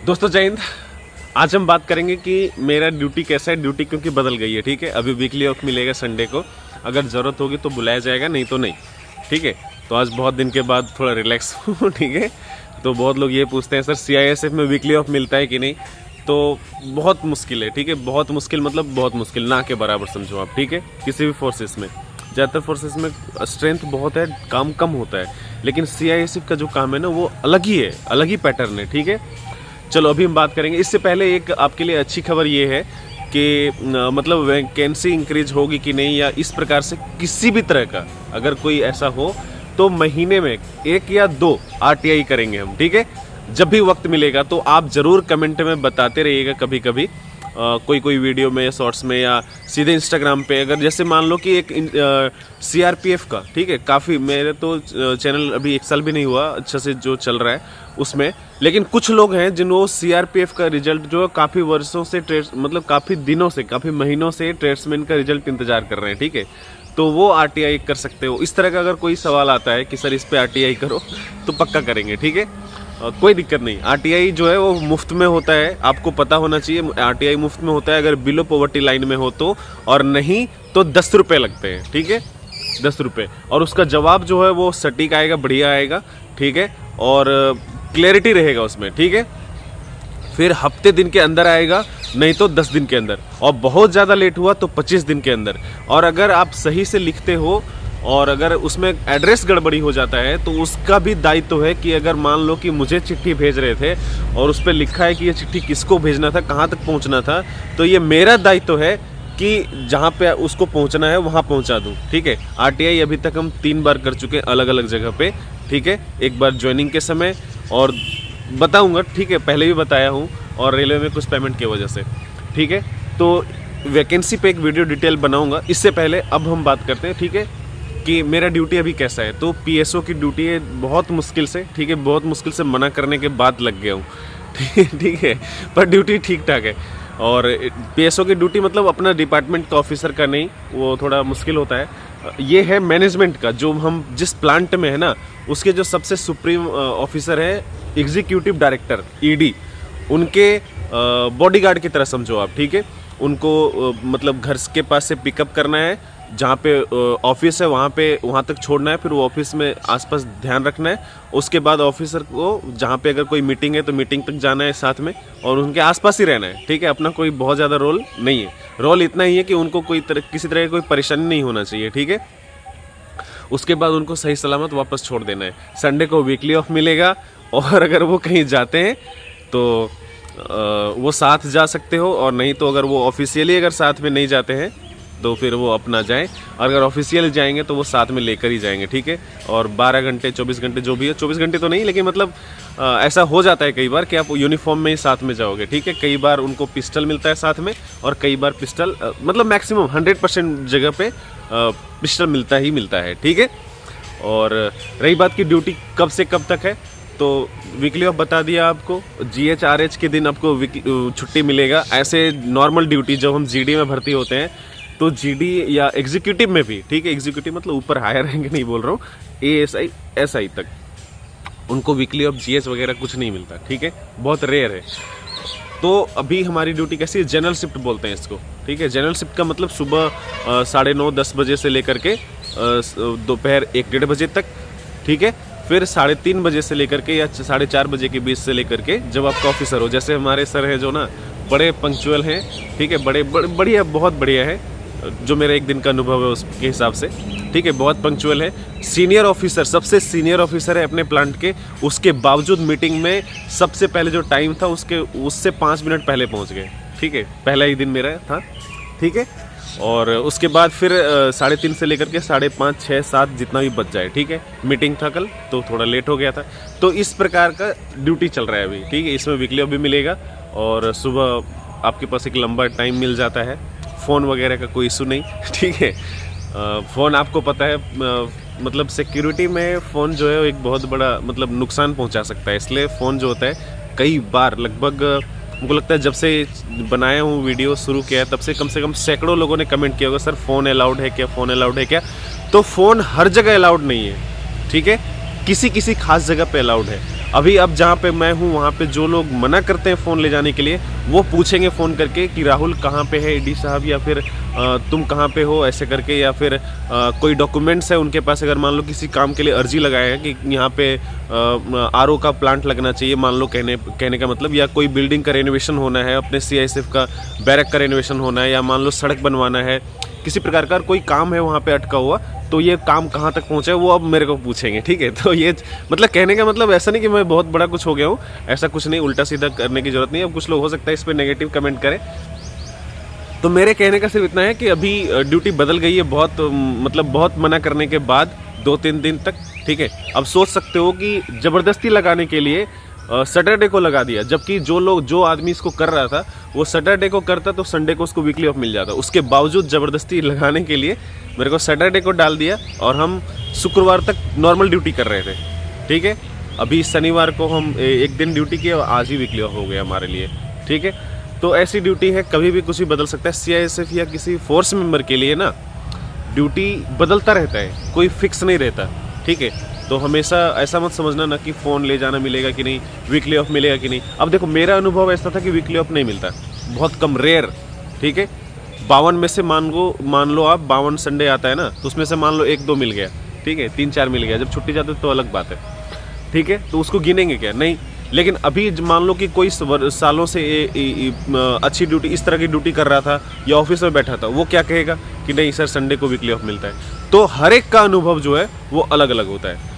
दोस्तों जय हिंद। आज हम बात करेंगे कि मेरा ड्यूटी कैसा है। ड्यूटी क्योंकि बदल गई है, ठीक है। अभी वीकली ऑफ मिलेगा संडे को, अगर ज़रूरत होगी तो बुलाया जाएगा, नहीं तो नहीं, ठीक है। तो आज बहुत दिन के बाद थोड़ा रिलैक्स हूँ, ठीक है। तो बहुत लोग ये पूछते हैं सर CISF में वीकली ऑफ मिलता है कि नहीं, तो बहुत मुश्किल है, ठीक है। बहुत मुश्किल मतलब बहुत मुश्किल, ना के बराबर समझो आप, ठीक है। किसी भी फोर्सेस में, ज़्यादातर फोर्सेस में स्ट्रेंथ बहुत है, काम कम होता है, लेकिन CISF का जो काम है ना वो अलग ही है, अलग ही पैटर्न है, ठीक है। चलो अभी हम बात करेंगे। इससे पहले एक आपके लिए अच्छी खबर ये है कि मतलब वैकेंसी इंक्रीज होगी कि नहीं, या इस प्रकार से किसी भी तरह का अगर कोई ऐसा हो तो महीने में 1 या 2 RTI करेंगे हम, ठीक है। जब भी वक्त मिलेगा तो आप ज़रूर कमेंट में बताते रहिएगा, कभी कभी कोई वीडियो में, शॉर्ट्स में, या सीधे इंस्टाग्राम पे। अगर जैसे मान लो कि एक CRPF का, ठीक है, काफ़ी, मेरे तो चैनल अभी 1 साल भी नहीं हुआ अच्छा से जो चल रहा है उसमें, लेकिन कुछ लोग हैं जिनको CRPF का रिजल्ट जो काफ़ी वर्षों से मतलब काफ़ी दिनों से, काफ़ी महीनों से ट्रेड्समैन का रिजल्ट इंतजार कर रहे हैं, ठीक है। तो वो RTI कर सकते हो। इस तरह का अगर कोई सवाल आता है कि सर इस पे RTI करो, तो पक्का करेंगे, ठीक है। कोई दिक्कत नहीं। RTI जो है वो मुफ्त में होता है, आपको पता होना चाहिए। RTI मुफ्त में होता है अगर बिलो पॉवर्टी लाइन में हो तो, और नहीं तो 10 रुपये लगते हैं, ठीक है, 10 रुपये। और उसका जवाब जो है वो सटीक आएगा, बढ़िया आएगा, ठीक है, और क्लैरिटी रहेगा उसमें, ठीक है। फिर हफ्ते दिन के अंदर आएगा, नहीं तो 10 दिन के अंदर, और बहुत ज़्यादा लेट हुआ तो 25 दिन के अंदर। और अगर आप सही से लिखते हो और अगर उसमें एड्रेस गड़बड़ी हो जाता है तो उसका भी दायित्व है कि अगर मान लो कि मुझे चिट्ठी भेज रहे थे और उस पर लिखा है कि ये चिट्ठी किसको भेजना था, कहाँ तक पहुँचना था, तो ये मेरा दायित्व है कि जहाँ पे उसको पहुँचना है वहाँ पहुँचा दूँ, ठीक है। RTI अभी तक हम 3 बार कर चुके हैं अलग अलग जगह पे, ठीक है। एक बार ज्वाइनिंग के समय, और बताऊँगा, ठीक है, पहले भी बताया हूँ, और रेलवे में कुछ पेमेंट की वजह से, ठीक है। तो वैकेंसी पे एक वीडियो डिटेल बनाऊँगा। इससे पहले अब हम बात करते हैं, ठीक है, कि मेरा ड्यूटी अभी कैसा है। तो PSO की ड्यूटी है बहुत मुश्किल से, ठीक है, बहुत मुश्किल से मना करने के बाद लग गया हूँ, ठीक है, पर ड्यूटी ठीक ठाक है। और PSO की ड्यूटी मतलब अपना डिपार्टमेंट का ऑफिसर का नहीं, वो थोड़ा मुश्किल होता है। ये है मैनेजमेंट का, जो हम जिस प्लांट में है ना, उसके जो सबसे सुप्रीम ऑफिसर है एग्जीक्यूटिव डायरेक्टर ED, उनके बॉडीगार्ड की तरह समझो आप, ठीक है। उनको मतलब घर के पास से पिकअप करना है, जहाँ पे ऑफिस है वहाँ तक छोड़ना है, फिर वो ऑफिस में आसपास ध्यान रखना है। उसके बाद ऑफिसर को जहाँ पे अगर कोई मीटिंग है तो मीटिंग तक जाना है साथ में, और उनके आसपास ही रहना है, ठीक है। अपना कोई बहुत ज़्यादा रोल नहीं है, रोल इतना ही है कि उनको किसी तरह की कोई परेशानी नहीं होना चाहिए, ठीक है। उसके बाद उनको सही सलामत वापस छोड़ देना है। संडे को वीकली ऑफ मिलेगा, और अगर वो कहीं जाते हैं तो वो साथ जा सकते हो, और नहीं तो अगर वो ऑफिशियली अगर साथ में नहीं जाते हैं तो फिर वो अपना जाएं, और अगर ऑफिशियल जाएंगे तो वो साथ में लेकर ही जाएंगे, ठीक है। और 12 घंटे 24 घंटे जो भी है, 24 घंटे तो नहीं, लेकिन मतलब ऐसा हो जाता है कई बार कि आप यूनिफॉर्म में ही साथ में जाओगे, ठीक है। कई बार उनको पिस्टल मिलता है साथ में, और कई बार पिस्टल मतलब मैक्सिमम 100% जगह पे पिस्टल मिलता है, ठीक है। और रही बात की ड्यूटी कब से कब तक है, तो वीकली ऑफ बता दिया आपको। GH RH के दिन आपको छुट्टी मिलेगा। ऐसे नॉर्मल ड्यूटी जब हम GD में भर्ती होते हैं तो GD या एग्जीक्यूटिव में भी, ठीक है, एग्जीक्यूटिव मतलब ऊपर हायर रैंक नहीं बोल रहा हूँ, ASI SI तक, उनको वीकली ऑफ GH वगैरह कुछ नहीं मिलता, ठीक है, बहुत रेयर है। तो अभी हमारी ड्यूटी कैसी है, जनरल शिफ्ट बोलते हैं इसको, ठीक है। जनरल शिफ्ट का मतलब सुबह 9:30-10 बजे से लेकर के दोपहर 1-1:30 बजे तक, ठीक है। फिर 3:30 बजे से लेकर के या 4:30 बजे के बीच से लेकर के जब आपका ऑफिसर हो, जैसे हमारे सर हैं जो ना बड़े पंक्चुअल हैं, ठीक है, बड़े बढ़िया, बहुत बढ़िया है, जो मेरा 1 दिन का अनुभव है उसके हिसाब से, ठीक है, बहुत पंक्चुअल है। सीनियर ऑफिसर, सबसे सीनियर ऑफिसर है अपने प्लांट के, उसके बावजूद मीटिंग में सबसे पहले जो टाइम था उससे 5 मिनट पहले पहुंच गए, ठीक है। पहला ही दिन मेरा था, ठीक है। और उसके बाद फिर 3:30 से लेकर के 5:30, 6, 7 जितना भी बच जाए, ठीक है। मीटिंग था कल तो थोड़ा लेट हो गया था। तो इस प्रकार का ड्यूटी चल रहा है अभी, ठीक है। इसमें वीकली ऑफ भी मिलेगा, और सुबह आपके पास एक लंबा टाइम मिल जाता है। फ़ोन वगैरह का कोई इशू नहीं, ठीक है। फ़ोन आपको पता है, मतलब सिक्योरिटी में फ़ोन जो है एक बहुत बड़ा मतलब नुकसान पहुंचा सकता है, इसलिए फ़ोन जो होता है कई बार, लगभग मुझको लगता है जब से बनाया हूँ वीडियो शुरू किया है तब से कम सैकड़ों लोगों ने कमेंट किया होगा, सर फ़ोन अलाउड है क्या, फ़ोन अलाउड है क्या। तो फ़ोन हर जगह अलाउड नहीं है, ठीक है, किसी किसी खास जगह पे अलाउड है। अभी अब जहाँ पे मैं हूँ वहाँ पे जो लोग मना करते हैं फ़ोन ले जाने के लिए, वो पूछेंगे फ़ोन करके कि राहुल कहाँ पे है ईडी साहब, या फिर तुम कहाँ पे हो, ऐसे करके, या फिर कोई डॉक्यूमेंट्स है उनके पास, अगर मान लो किसी काम के लिए अर्जी लगाए हैं कि यहाँ पे आरओ का प्लांट लगना चाहिए, मान लो कहने का मतलब, या कोई बिल्डिंग का रेनोवेशन होना है, अपने सीआईएसएफ का बैरक का रेनोवेशन होना है, या मान लो सड़क बनवाना है, किसी प्रकार का कोई काम है वहाँ पे अटका हुआ, तो ये काम कहाँ तक पहुँचा है वो अब मेरे को पूछेंगे, ठीक है। तो ये मतलब कहने का मतलब ऐसा नहीं कि मैं बहुत बड़ा कुछ हो गया हूँ, ऐसा कुछ नहीं, उल्टा सीधा करने की जरूरत नहीं है। अब कुछ लोग हो सकता है इस पर नेगेटिव कमेंट करें, तो मेरे कहने का सिर्फ इतना है कि अभी ड्यूटी बदल गई है, बहुत मतलब बहुत मना करने के बाद 2-3 दिन तक, ठीक है। अब सोच सकते हो कि ज़बरदस्ती लगाने के लिए सैटरडे को लगा दिया, जबकि जो आदमी इसको कर रहा था वो सैटरडे को करता तो संडे को उसको वीकली ऑफ मिल जाता। उसके बावजूद ज़बरदस्ती लगाने के लिए मेरे को सैटरडे को डाल दिया, और हम शुक्रवार तक नॉर्मल ड्यूटी कर रहे थे, ठीक है। अभी शनिवार को हम एक दिन ड्यूटी किए और आज ही वीकली ऑफ हो गया हमारे लिए, ठीक है। तो ऐसी ड्यूटी है, कभी भी कुछ भी बदल सकता है। सीआईएसएफ या किसी फोर्स मेंबर के लिए ना ड्यूटी बदलता रहता है, कोई फिक्स नहीं रहता, ठीक है। तो हमेशा ऐसा मत समझना ना कि फ़ोन ले जाना मिलेगा कि नहीं, वीकली ऑफ मिलेगा कि नहीं। अब देखो मेरा अनुभव ऐसा था कि वीकली ऑफ नहीं मिलता, बहुत कम, रेयर, ठीक है। 52 में से मान लो आप 52 संडे आता है ना, तो उसमें से मान लो 1-2 मिल गया, ठीक है, 3-4 मिल गया। जब छुट्टी जाते तो अलग बात है, ठीक है, तो उसको गिनेंगे क्या, नहीं। लेकिन अभी मान लो कि कोई सालों से अच्छी ड्यूटी, इस तरह की ड्यूटी कर रहा था या ऑफिस में बैठा था, वो क्या कहेगा कि नहीं सर संडे को वीकली ऑफ मिलता है। तो हर एक का अनुभव जो है वो अलग अलग होता है।